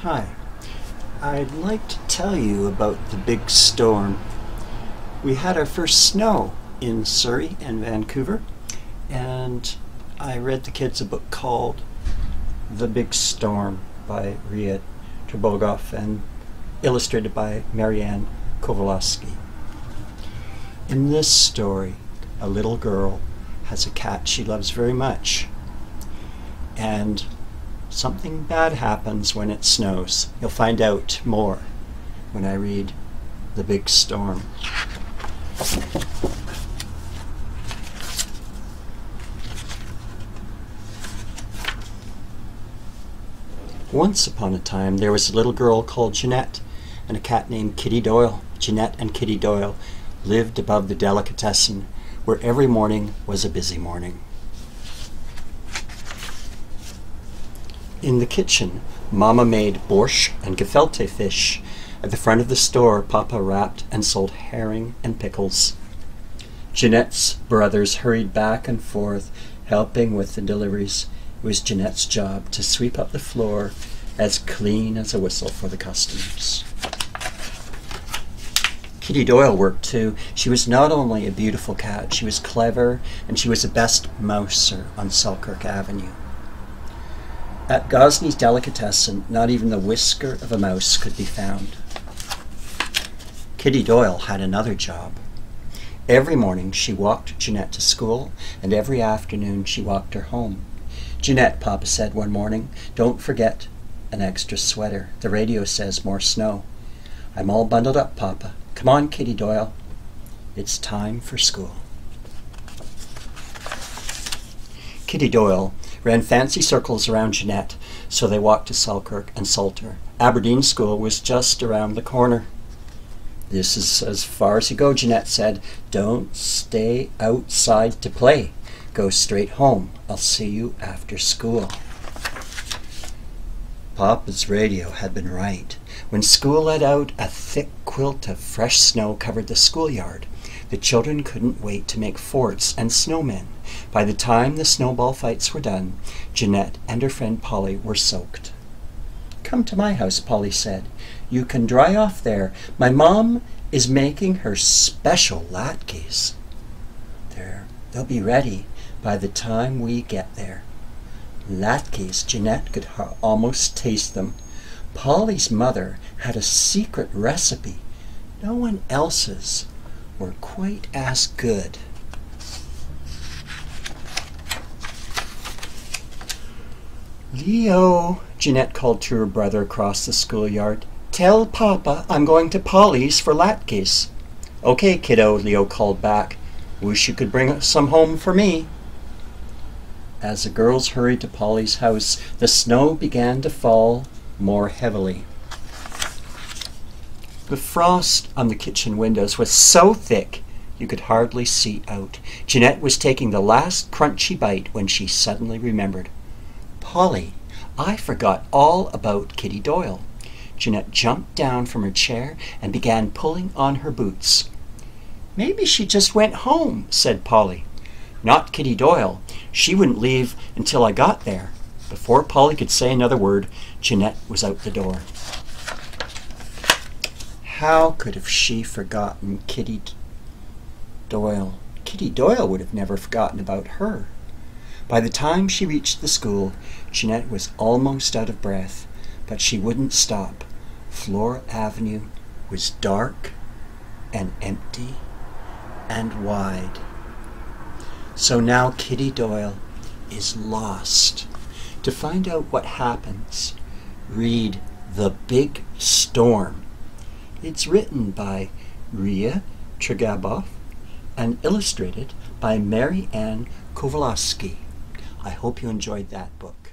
Hi, I'd like to tell you about the big storm. We had our first snow in Surrey and Vancouver, and I read the kids a book called The Big Storm by Rhea, Tregebov, and illustrated by Maryann, Kovalaski. In this story, a little girl has a cat she loves very much, and something bad happens when it snows. You'll find out more when I read The Big Storm. Once upon a time, there was a little girl called Jeanette and a cat named Kitty Doyle. Jeanette and Kitty Doyle lived above the delicatessen, where every morning was a busy morning. In the kitchen, Mama made borscht and gefilte fish. At the front of the store, Papa wrapped and sold herring and pickles. Jeanette's brothers hurried back and forth, helping with the deliveries. It was Jeanette's job to sweep up the floor as clean as a whistle for the customers. Kitty Doyle worked too. She was not only a beautiful cat, she was clever, and she was the best mouser on Selkirk Avenue. At Gosney's delicatessen, not even the whisker of a mouse could be found. Kitty Doyle had another job. Every morning she walked Jeanette to school, and every afternoon she walked her home. Jeanette, Papa said one morning, "Don't forget an extra sweater. The radio says more snow." "I'm all bundled up, Papa." "Come on, Kitty Doyle. It's time for school." Kitty Doyle ran fancy circles around Jeanette, so they walked to Selkirk and Salter. Aberdeen School was just around the corner. "This is as far as you go," Jeanette said. "Don't stay outside to play. Go straight home. I'll see you after school." Papa's radio had been right. When school let out, a thick quilt of fresh snow covered the schoolyard. The children couldn't wait to make forts and snowmen. By the time the snowball fights were done, Jeanette and her friend Polly were soaked. "Come to my house," Polly said. "You can dry off there. My mom is making her special latkes. They'll be ready by the time we get there." Latkes, Jeanette could almost taste them. Polly's mother had a secret recipe. No one else's were quite as good. "Leo," Jeanette called to her brother across the schoolyard, "tell Papa I'm going to Polly's for latkes." "Okay, kiddo," Leo called back. "Wish you could bring some home for me." As the girls hurried to Polly's house, the snow began to fall more heavily. The frost on the kitchen windows was so thick you could hardly see out. Jeanette was taking the last crunchy bite when she suddenly remembered. "Polly, I forgot all about Kitty Doyle." Jeanette jumped down from her chair and began pulling on her boots. "Maybe she just went home," said Polly. "Not Kitty Doyle. She wouldn't leave until I got there." Before Polly could say another word, Jeanette was out the door. How could have she forgotten Kitty Doyle? Kitty Doyle would have never forgotten about her. By the time she reached the school, Jeanette was almost out of breath, but she wouldn't stop. Flora Avenue was dark and empty and wide. So now Kitty Doyle is lost. To find out what happens, read The Big Storm. It's written by Rhea, Tregebov, and illustrated by Maryann Kovalaski. I hope you enjoyed that book.